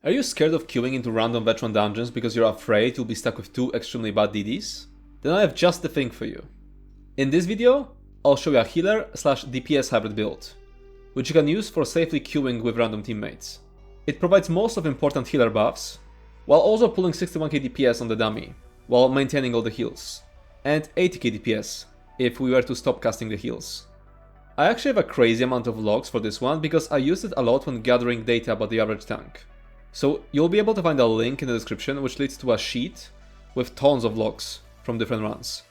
Are you scared of queuing into random veteran dungeons because you're afraid you'll be stuck with two extremely bad DDs? Then I have just the thing for you. In this video, I'll show you a healer/DPS hybrid build, which you can use for safely queuing with random teammates. It provides most of important healer buffs, while also pulling 61k DPS on the dummy, while maintaining all the heals, and 80k DPS if we were to stop casting the heals. I actually have a crazy amount of logs for this one because I used it a lot when gathering data about the average tank. So you'll be able to find a link in the description which leads to a sheet with tons of logs from different runs.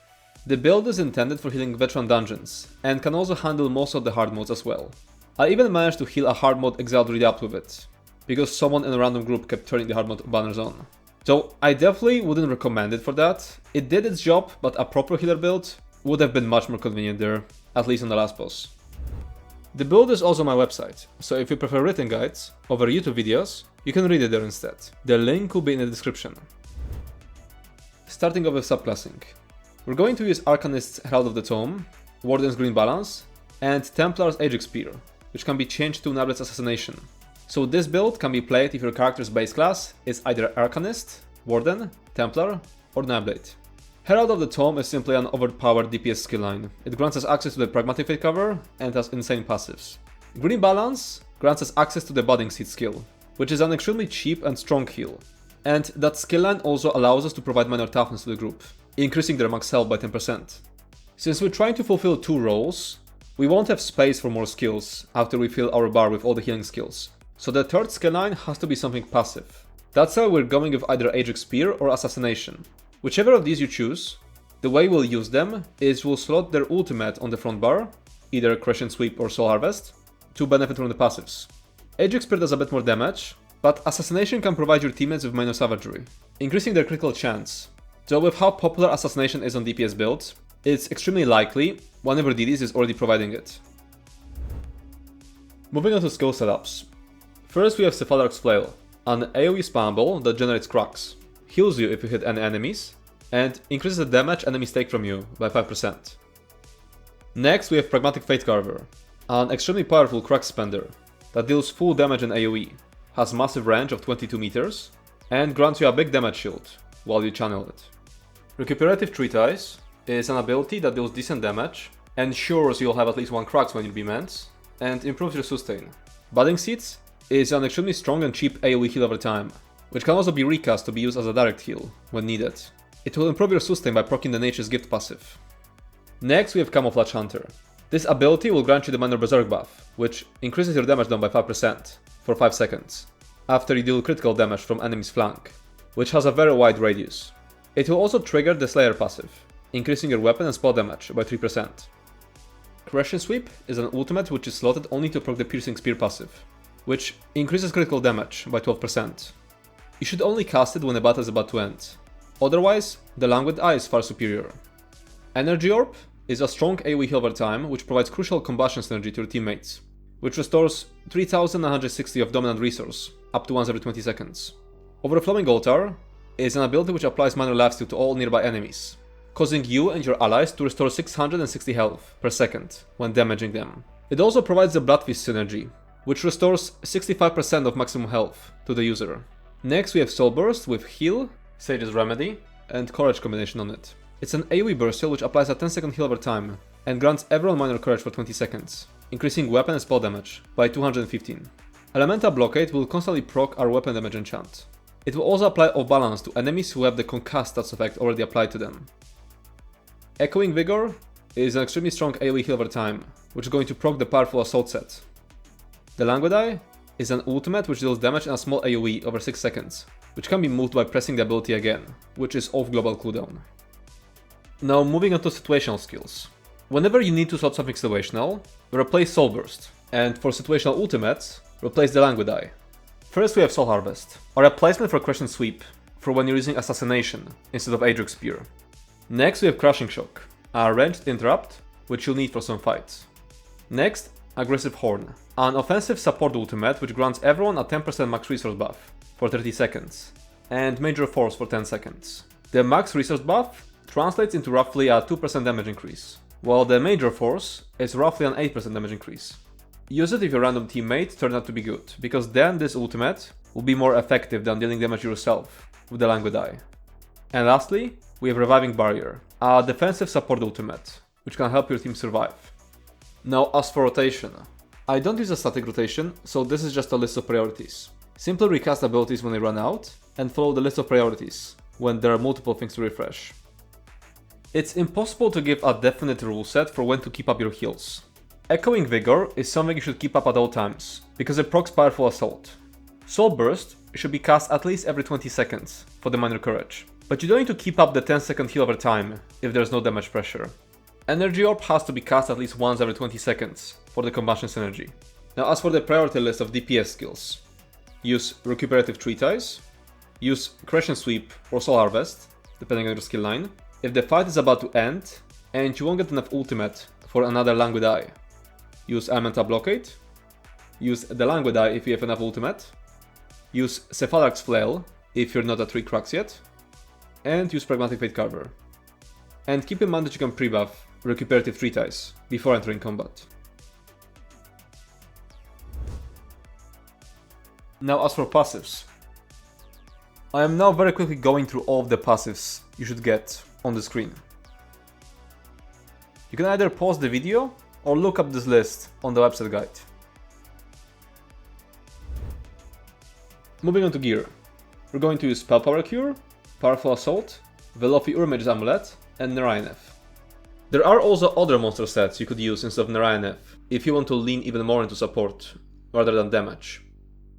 The build is intended for healing veteran dungeons and can also handle most of the hard modes as well. I even managed to heal a hard mode Exiled Readout with it, because someone in a random group kept turning the hard mode banners on. So I definitely wouldn't recommend it for that. It did its job, but a proper healer build would have been much more convenient there, at least on the last boss. The build is also on my website, so if you prefer written guides over YouTube videos, you can read it there instead. The link will be in the description. Starting off with subclassing. We're going to use Arcanist's Herald of the Tome, Warden's Green Balance, and Templar's Aegis Spear, which can be changed to Nablet's Assassination. So this build can be played if your character's base class is either Arcanist, Warden, Templar, or Nablet. Herald of the Tome is simply an overpowered DPS skill line. It grants us access to the Pragmatic Fate cover and has insane passives. Green Balance grants us access to the Budding Seed skill, which is an extremely cheap and strong heal. And that skill line also allows us to provide minor toughness to the group, increasing their max health by 10%. Since we're trying to fulfill two roles, we won't have space for more skills after we fill our bar with all the healing skills. So the third skill line has to be something passive. That's why we're going with either Aegis Spear or Assassination. Whichever of these you choose, the way we'll use them is we'll slot their ultimate on the front bar, either Crescent Sweep or Soul Harvest, to benefit from the passives. Aegis Spear does a bit more damage, but Assassination can provide your teammates with minor savagery, increasing their critical chance. So with how popular Assassination is on DPS builds, it's extremely likely one of your DDs is already providing it. Moving on to skill setups. First we have Cephalarch's Flail, an AoE spammable that generates cracks, heals you if you hit any enemies, and increases the damage enemies take from you by 5%. Next we have Pragmatic Fate Carver, an extremely powerful crack spender that deals full damage in AoE, has massive range of 22 meters, and grants you a big damage shield while you channel it. Recuperative Treatise is an ability that deals decent damage, ensures you'll have at least one cracks when you beam ends, and improves your sustain. Budding Seeds is an extremely strong and cheap AoE heal over time, which can also be recast to be used as a direct heal when needed. It will improve your sustain by proccing the Nature's Gift passive. Next we have Camouflage Hunter. This ability will grant you the minor Berserk buff, which increases your damage down by 5% for 5 seconds, after you deal critical damage from enemy's flank, which has a very wide radius. It will also trigger the Slayer passive, increasing your weapon and spell damage by 3%. Crescent Sweep is an ultimate which is slotted only to proc the Piercing Spear passive, which increases critical damage by 12%. You should only cast it when the battle is about to end. Otherwise, the Languid Eye is far superior. Energy Orb is a strong AoE heal over time which provides crucial combustion synergy to your teammates, which restores 3960 of dominant resource, up to once every 20 seconds. Overflowing Altar is an ability which applies minor lifesteal to all nearby enemies, causing you and your allies to restore 660 health per second when damaging them. It also provides the Bloodfist synergy, which restores 65% of maximum health to the user. Next we have Soul Burst with Heal, Sage's Remedy, and Courage combination on it. It's an AoE burst heal which applies a 10-second heal over time, and grants everyone minor courage for 20 seconds, increasing weapon and spell damage by 215. Elemental Blockade will constantly proc our weapon damage enchant. It will also apply off balance to enemies who have the Concussed stats effect already applied to them. Echoing Vigor is an extremely strong AoE heal over time, which is going to proc the powerful Assault set. The Languid Eye is an ultimate which deals damage in a small AoE over 6 seconds, which can be moved by pressing the ability again, which is off global cooldown. Now moving on to situational skills. Whenever you need to slot something situational, replace Soul Burst, and for situational ultimates, replace the Languid Eye. First we have Soul Harvest, a replacement for Crescent Sweep, for when you're using Assassination instead of Aegis Spear. Next we have Crushing Shock, a ranged interrupt, which you'll need for some fights. Next, Aggressive Horn, an offensive support ultimate which grants everyone a 10% max resource buff for 30 seconds, and Major Force for 10 seconds. The max resource buff translates into roughly a 2% damage increase, while the Major Force is roughly an 8% damage increase. Use it if your random teammate turned out to be good, because then this ultimate will be more effective than dealing damage yourself with the Languid Eye. And lastly, we have Reviving Barrier, a defensive support ultimate, which can help your team survive. Now as for rotation, I don't use a static rotation, so this is just a list of priorities. Simply recast abilities when they run out, and follow the list of priorities when there are multiple things to refresh. It's impossible to give a definite rule set for when to keep up your heals. Echoing Vigor is something you should keep up at all times, because it procs Powerful Assault. Soul Burst should be cast at least every 20 seconds for the Minor Courage, but you don't need to keep up the 10-second heal over time if there's no damage pressure. Energy Orb has to be cast at least once every 20 seconds for the Combustion Synergy. Now as for the priority list of DPS skills, use Recuperative Treatise, use Crash and Sweep or Soul Harvest, depending on your skill line, if the fight is about to end and you won't get enough ultimate for another Languid Eye. Use Elemental Blockade, use the Languid Eye if you have enough ultimate, use Cephalarch's Flail if you're not at 3 cracks yet, and use Pragmatic Fate Carver. And keep in mind that you can pre-buff Recuperative Treatise before entering combat. Now as for passives. I am now very quickly going through all of the passives you should get on the screen. You can either pause the video or look up this list on the website guide. Moving on to gear. We're going to use Spell Power Cure, Powerful Assault, Velofi Urmage's Amulet, and Narayanev. There are also other monster sets you could use instead of Narayanev if you want to lean even more into support rather than damage.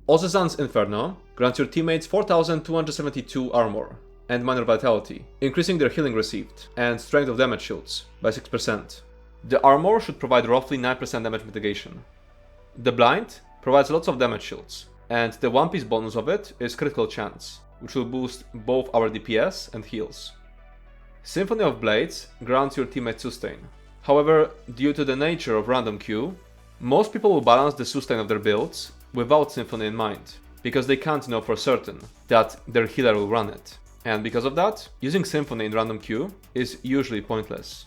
Ozezan's Inferno grants your teammates 4272 armor and minor vitality, increasing their healing received and strength of damage shields by 6%. The armor should provide roughly 9% damage mitigation. The Blind provides lots of damage shields, and the one piece bonus of it is Critical Chance, which will boost both our DPS and heals. Symphony of Blades grants your teammates sustain. However, due to the nature of random queue, most people will balance the sustain of their builds without Symphony in mind, because they can't know for certain that their healer will run it. And because of that, using Symphony in random queue is usually pointless.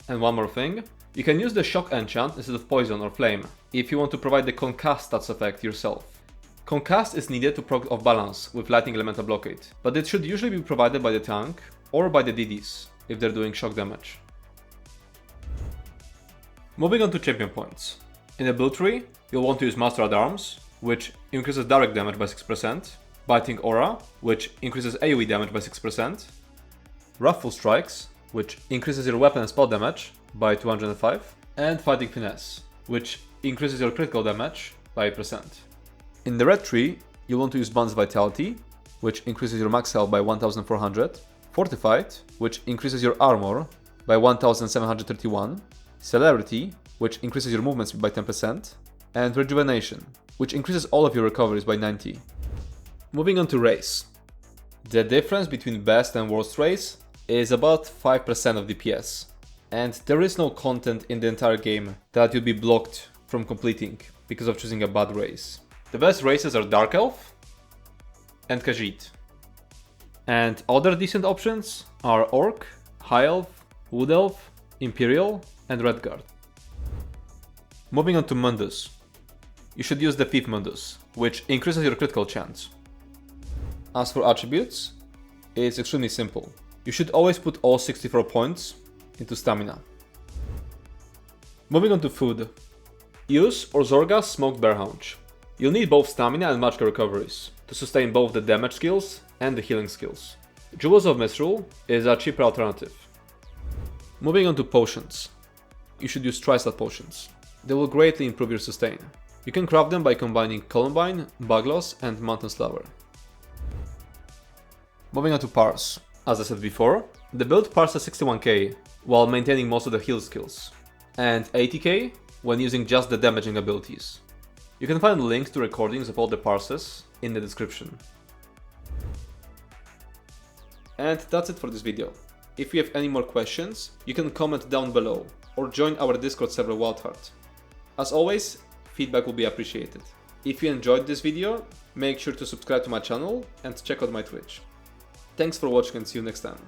And one more thing, you can use the Shock enchant instead of Poison or Flame if you want to provide the Concussed stats effect yourself. Concussed is needed to proc off balance with Lightning Elemental Blockade, but it should usually be provided by the tank or by the DDs if they're doing shock damage. Moving on to champion points. In the build tree, you'll want to use Master at Arms, which increases direct damage by 6%, Biting Aura, which increases AoE damage by 6%, Wrathful Strikes, which increases your weapon and spell damage by 205, and Fighting Finesse, which increases your critical damage by 8%. In the red tree, you'll want to use Bond's Vitality, which increases your max health by 1400, Fortified, which increases your armor by 1731, Celerity, which increases your movement speed by 10%, and Rejuvenation, which increases all of your recoveries by 90. Moving on to race. The difference between best and worst race is about 5% of DPS, and there is no content in the entire game that you'll be blocked from completing because of choosing a bad race. The best races are Dark Elf and Khajiit. And other decent options are Orc, High Elf, Wood Elf, Imperial, and Redguard. Moving on to Mundus. You should use the Thief Mundus, which increases your critical chance. As for attributes, it's extremely simple. You should always put all 64 points into stamina. Moving on to food. Use Orzorga's Smoked Bear Haunch. You'll need both stamina and magical recoveries to sustain both the damage skills and the healing skills. Jewels of Misrule is a cheaper alternative. Moving on to potions. You should use Tri-Stat potions. They will greatly improve your sustain. You can craft them by combining Columbine, Baglos, and Mountain Slaver. Moving on to Parse. As I said before, the build parses 61k while maintaining most of the heal skills, and 80k when using just the damaging abilities. You can find links to recordings of all the parses in the description. And that's it for this video. If you have any more questions, you can comment down below or join our Discord server Wildheart. As always, feedback will be appreciated. If you enjoyed this video, make sure to subscribe to my channel and check out my Twitch. Thanks for watching and see you next time.